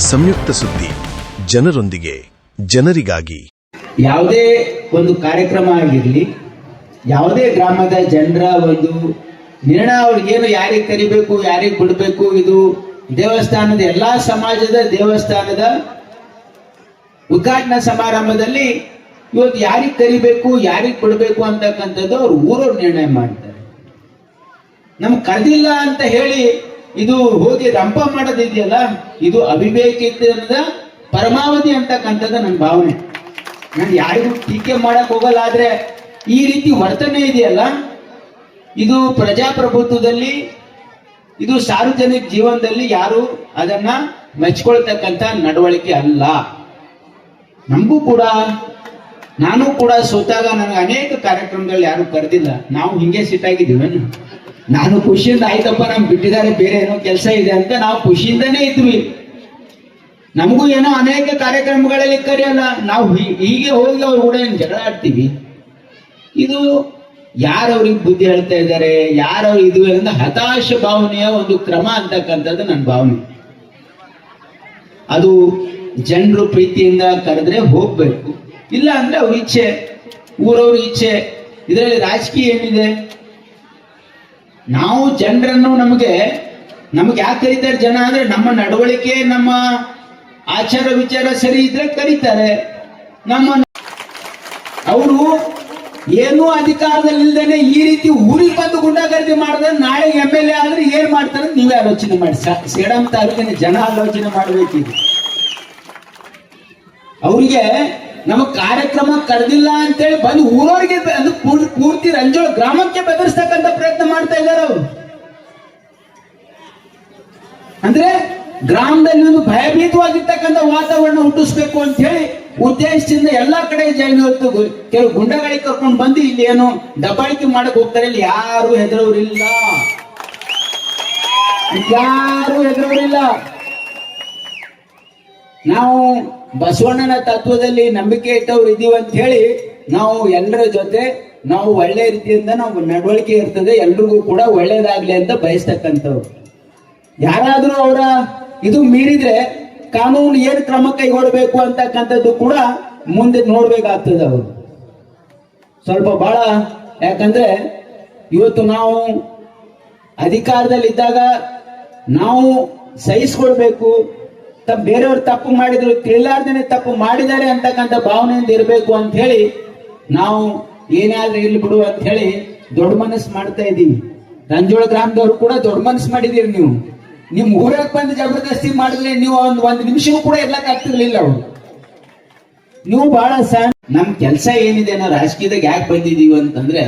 ಸಂಯುಕ್ತ ಸುದ್ದಿ, ಜನರೊಂದಿಗೆ ಜನರಿಗಾಗಿ. ಯಾವುದೇ ಒಂದು ಕಾರ್ಯಕ್ರಮ ಆಗಿರಲಿ, ಯಾವುದೇ ಗ್ರಾಮದ ಜನರ ಒಂದು ನಿರ್ಣಯ, ಅವ್ರಿಗೇನು ಯಾರಿಗೆ ಕರಿಬೇಕು ಯಾರಿಗೆ ಬಿಡಬೇಕು, ಇದು ದೇವಸ್ಥಾನದ ಎಲ್ಲಾ ಸಮಾಜದ ದೇವಸ್ಥಾನದ ಉದ್ಘಾಟನಾ ಸಮಾರಂಭದಲ್ಲಿ ಇವತ್ತು ಯಾರಿಗೆ ಕರಿಬೇಕು ಯಾರಿಗೆ ಬಿಡಬೇಕು ಅಂತಕ್ಕಂಥದ್ದು ಅವ್ರು ಊರವ್ರು ನಿರ್ಣಯ ಮಾಡ್ತಾರೆ. ನಮ್ಗೆ ಕರೆದಿಲ್ಲ ಅಂತ ಹೇಳಿ ಇದು ಹೋಗಿ ರಂಪ ಮಾಡೋದಿದೆಯಲ್ಲ, ಇದು ಅವಿವೇಕಿತನದ ಪರಮಾವಧಿ ಅಂತಕ್ಕಂಥದ್ದು ನನ್ನ ಭಾವನೆ. ನಾನು ಯಾರಿಗೂ ಟೀಕೆ ಮಾಡಕ್ ಹೋಗಲ್ಲ, ಆದ್ರೆ ಈ ರೀತಿ ವರ್ತನೆ ಇದೆಯಲ್ಲ, ಇದು ಪ್ರಜಾಪ್ರಭುತ್ವದಲ್ಲಿ, ಇದು ಸಾರ್ವಜನಿಕ ಜೀವನದಲ್ಲಿ ಯಾರು ಅದನ್ನ ಮೆಚ್ಕೊಳ್ತಕ್ಕಂಥ ನಡವಳಿಕೆ ಅಲ್ಲ. ನಮಗೂ ಕೂಡ, ನಾನು ಕೂಡ ಸೋತಾಗ ನನಗೆ ಅನೇಕ ಕಾರ್ಯಕ್ರಮದಲ್ಲಿ ಯಾರು ಕರೆದಿಲ್ಲ, ನಾವು ಹಿಂಗೆ ಸಿಟ್ಟಾಗಿದ್ದೀವೇನು. ನಾನು ಖುಷಿಯಿಂದ ಆಯ್ತಪ್ಪ ನಮ್ಗೆ ಬಿಟ್ಟಿದ್ದಾರೆ, ಬೇರೆ ಏನೋ ಕೆಲಸ ಇದೆ ಅಂತ ನಾವು ಖುಷಿಯಿಂದನೇ ಇದ್ವಿ. ನಮಗೂ ಏನೋ ಅನೇಕ ಕಾರ್ಯಕ್ರಮಗಳಲ್ಲಿ ಕರೆಯಲ್ಲ, ನಾವು ಹೀಗೆ ಹೋಗಿ ಅವ್ರ ಕೂಡ ಏನು ಜಗಳ ಆಡ್ತೀವಿ. ಇದು ಯಾರವ್ರಿಗೆ ಬುದ್ಧಿ ಹೇಳ್ತಾ ಇದ್ದಾರೆ, ಯಾರವ್ರು ಇದು ಅಂತ ಹತಾಶ ಭಾವನೆಯ ಒಂದು ಕ್ರಮ ಅಂತಕ್ಕಂಥದ್ದು ನನ್ನ ಭಾವನೆ. ಅದು ಜನರು ಪ್ರೀತಿಯಿಂದ ಕರೆದ್ರೆ ಹೋಗ್ಬೇಕು, ಇಲ್ಲ ಅಂದ್ರೆ ಅವ್ರ ಇಚ್ಛೆ, ಊರವ್ರ ಇಚ್ಛೆ. ಇದರಲ್ಲಿ ರಾಜಕೀಯ ಏನಿದೆ? ನಾವು ಜನರನ್ನು ನಮಗೆ ಯಾಕೆ ಕರೀತಾರೆ ಜನ ಅಂದ್ರೆ ನಮ್ಮ ನಡವಳಿಕೆ, ನಮ್ಮ ಆಚಾರ ವಿಚಾರ ಸರಿ ಇದ್ರೆ ಕರೀತಾರೆ. ಅವರು ಏನೂ ಅಧಿಕಾರದಲ್ಲಿಲ್ದೇನೆ ಈ ರೀತಿ ಊರಿಗೆ ಬಂದು ಗುಂಡಾಗರ್ದಿ ಮಾಡಿದ್ರೆ ನಾಳೆ MLA ಆದ್ರೆ ಏನ್ ಮಾಡ್ತಾರೆ ನೀವೇ ಆಲೋಚನೆ ಮಾಡಿ. ಸೇಡಂ ತಾಲೂಕಿನ ಜನ ಆಲೋಚನೆ ಮಾಡಬೇಕಿದೆ. ಅವರಿಗೆ ನಮ್ಮ ಕಾರ್ಯಕ್ರಮ ಕರೆದಿಲ್ಲ ಅಂತೇಳಿ ಬಂದು ಊರವರಿಗೆ ಪೂರ್ತಿ ರಂಜೋಳ ಗ್ರಾಮಕ್ಕೆ ಬೆದರಿಸ್ತಕ್ಕಂಥ ಪ್ರಯತ್ನ ಮಾಡ್ತಾ ಇದ್ದಾರೆ ಅವರು. ಅಂದ್ರೆ ಗ್ರಾಮದಲ್ಲಿ ಒಂದು ಭಯಭೀತವಾಗಿರ್ತಕ್ಕಂಥ ವಾತಾವರಣ ಹುಟ್ಟಿಸ್ಬೇಕು ಅಂತ ಹೇಳಿ ಉದ್ದೇಶದಿಂದ ಎಲ್ಲಾ ಕಡೆ ಇವತ್ತು ಕೆಲವು ಗುಂಡಗಳಿಗೆ ಕರ್ಕೊಂಡು ಬಂದು ಇಲ್ಲಿ ಏನು ದಬ್ಬಾಳಿಕೆ ಮಾಡಕ್ ಹೋಗ್ತಾರೆ. ಇಲ್ಲಿ ಯಾರು ಹೆದರವ್ರಿಲ್ಲ, ಯಾರು ಹೆದರವ್ರಿಲ್ಲ. ನಾವು ಬಸವಣ್ಣನ ತತ್ವದಲ್ಲಿ ನಂಬಿಕೆ ಇಟ್ಟವ್ರು ಇದೀವಿ ಅಂತ ಹೇಳಿ ನಾವು ಎಲ್ಲರ ಜೊತೆ ನಾವು ಒಳ್ಳೆ ರೀತಿಯಿಂದ ನಾವು ನಡವಳಿಕೆ ಇರ್ತದೆ, ಎಲ್ರಿಗೂ ಕೂಡ ಒಳ್ಳೇದಾಗ್ಲಿ ಅಂತ ಬಯಸ್ತಕ್ಕಂಥವ್ರು. ಯಾರಾದ್ರೂ ಅವರ ಇದು ಮೀರಿದ್ರೆ ಕಾನೂನು ಏನು ಕ್ರಮ ಕೈಗೊಳ್ಳಬೇಕು ಅಂತಕ್ಕಂಥದ್ದು ಕೂಡ ಮುಂದೆ ನೋಡ್ಬೇಕಾಗ್ತದೆ ಅವರು ಸ್ವಲ್ಪ ಬಹಳ. ಯಾಕಂದ್ರೆ ಇವತ್ತು ನಾವು ಅಧಿಕಾರದಲ್ಲಿದ್ದಾಗ ನಾವು ಸಹಿಸ್ಕೊಳ್ಬೇಕು, ಬೇರೆಯವ್ರು ತಪ್ಪು ಮಾಡಿದ್ರು ತಿಳಿಲಾರ್ದೇನೆ ತಪ್ಪು ಮಾಡಿದ್ದಾರೆ ಅಂತಕ್ಕಂಥ ಭಾವನೆಯಿಂದ ಇರಬೇಕು ಅಂತ ಹೇಳಿ ನಾವು ಏನಾದ್ರೂ ಇಲ್ಲಿ ಬಿಡು ಅಂತ ಹೇಳಿ ದೊಡ್ಡ ಮನಸ್ಸು ಮಾಡ್ತಾ ಇದ್ದೀವಿ. ರಂಜೋಳ ಗ್ರಾಮದವ್ರು ಕೂಡ ದೊಡ್ಡ ಮನಸ್ಸು ಮಾಡಿದೀರಿ. ನೀವು ನಿಮ್ ಊರಾಗ ಬಂದು ಜಬರ್ದಸ್ತಿ ಮಾಡಿದ್ರೆ ನೀವು ಒಂದು ನಿಮಿಷವೂ ಕೂಡ ಇರ್ಲಕ್ ಆಗ್ತಿರ್ಲಿಲ್ಲ. ಅವ್ರು ನೀವು ಬಹಳ ನಮ್ ಕೆಲಸ ಏನಿದೆ, ನಾವು ರಾಜಕೀಯದಾಗ ಯಾಕೆ ಬಂದಿದೀವಿ ಅಂತಂದ್ರೆ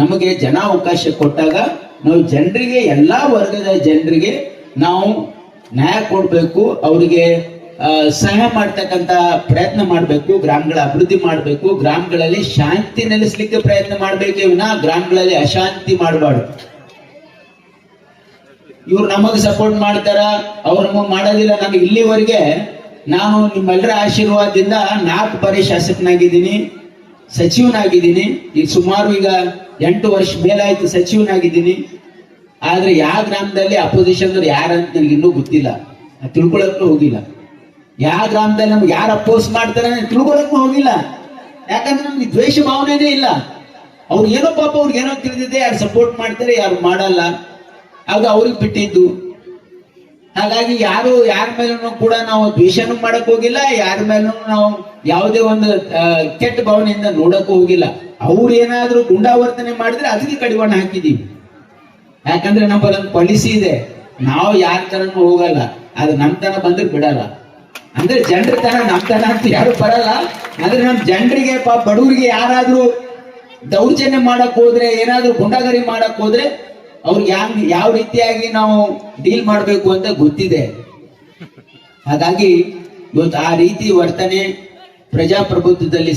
ನಮಗೆ ಜನ ಅವಕಾಶ ಕೊಟ್ಟಾಗ ನಾವು ಜನರಿಗೆ, ಎಲ್ಲಾ ವರ್ಗದ ಜನರಿಗೆ ನಾವು ನ್ಯಾಯ ಕೊಡ್ಬೇಕು, ಅವರಿಗೆ ಸಹಾಯ ಮಾಡ್ತಕ್ಕಂತ ಪ್ರಯತ್ನ ಮಾಡ್ಬೇಕು, ಗ್ರಾಮಗಳ ಅಭಿವೃದ್ಧಿ ಮಾಡ್ಬೇಕು, ಗ್ರಾಮಗಳಲ್ಲಿ ಶಾಂತಿ ನೆಲೆಸಲಿಕ್ಕೆ ಪ್ರಯತ್ನ ಮಾಡ್ಬೇಕೇ ವಿನಃ ಗ್ರಾಮಗಳಲ್ಲಿ ಅಶಾಂತಿ ಮಾಡಬಾರ್ದು. ಇವ್ರು ನಮಗ್ ಸಪೋರ್ಟ್ ಮಾಡ್ತಾರ, ಅವ್ರು ನಮಗ್ ಮಾಡೋದಿಲ್ಲ. ನನಗೆ ಇಲ್ಲಿವರೆಗೆ ನಾನು ನಿಮ್ಮೆಲ್ಲರ ಆಶೀರ್ವಾದದಿಂದ 4 ಬಾರಿ ಶಾಸಕನಾಗಿದ್ದೀನಿ, ಸಚಿವನಾಗಿದ್ದೀನಿ. ಈಗ ಸುಮಾರು ಈಗ 8 ವರ್ಷ ಮೇಲಾಯ್ತು ಸಚಿವನಾಗಿದ್ದೀನಿ. ಆದ್ರೆ ಯಾವ ಗ್ರಾಮದಲ್ಲಿ ಅಪೋಸಿಷನ್ ಯಾರಂತ ನನಗೆ ಇನ್ನೂ ಗೊತ್ತಿಲ್ಲ, ತಿಳ್ಕೊಳಕ್ಕೂ ಹೋಗಿಲ್ಲ. ಯಾವ ಗ್ರಾಮದಲ್ಲಿ ನಮ್ಗೆ ಯಾರು ಅಪೋಸ್ ಮಾಡ್ತಾರೆ ತಿಳ್ಕೊಳಕ್ಕೂ ಹೋಗಿಲ್ಲ. ಯಾಕಂದ್ರೆ ನಮ್ಗೆ ದ್ವೇಷ ಭಾವನೆನೇ ಇಲ್ಲ. ಅವ್ರು ಏನೋ ಪಾಪ ಅವ್ರಿಗೆ ಏನೋ ತಿಳಿದಿದೆ, ಯಾರು ಸಪೋರ್ಟ್ ಮಾಡ್ತಾರೆ ಯಾರು ಮಾಡಲ್ಲ, ಆಗ ಅವ್ರಿಗೆ ಬಿಟ್ಟಿದ್ದು. ಹಾಗಾಗಿ ಯಾರ ಮೇಲೂ ಕೂಡ ನಾವು ದ್ವೇಷನೂ ಮಾಡಕ್ ಹೋಗಿಲ್ಲ, ಯಾರ ಮೇಲೂ ನಾವು ಯಾವುದೇ ಒಂದು ಕೆಟ್ಟ ಭಾವನೆಯಿಂದ ನೋಡಕ್ ಹೋಗಿಲ್ಲ. ಅವ್ರು ಏನಾದ್ರೂ ಗುಂಡಾವರ್ತನೆ ಮಾಡಿದ್ರೆ ಅದಕ್ಕೆ ಕಡಿವಾಣ ಹಾಕಿದೀವಿ. ಯಾಕಂದ್ರೆ ನಮ್ಮಲ್ಲೊಂದು ಪಾಲಿಸಿ ಇದೆ, ನಾವು ಯಾರ ತನೂ ಹೋಗಲ್ಲ, ಅದು ನಮ್ ತನ ಬಂದ್ರೆ ಬಿಡಲ್ಲ. ಅಂದ್ರೆ ಜನರ ತನ ನಮ್ ತನ ಅಂತ ಯಾರು ಬರಲ್ಲ. ಅಂದ್ರೆ ನಮ್ ಜನರಿಗೆ ಬಡವರಿಗೆ ಯಾರಾದ್ರೂ ದೌರ್ಜನ್ಯ ಮಾಡಕ್ ಹೋದ್ರೆ, ಏನಾದ್ರೂ ಗುಂಡಾಗರಿ ಮಾಡಕ್ ಹೋದ್ರೆ ಅವ್ರಿಗೆ ಯಾವ ರೀತಿಯಾಗಿ ನಾವು ಡೀಲ್ ಮಾಡ್ಬೇಕು ಅಂತ ಗೊತ್ತಿದೆ. ಹಾಗಾಗಿ ಇವತ್ತು ಆ ರೀತಿ ವರ್ತನೆ ಪ್ರಜಾಪ್ರಭುತ್ವದಲ್ಲಿ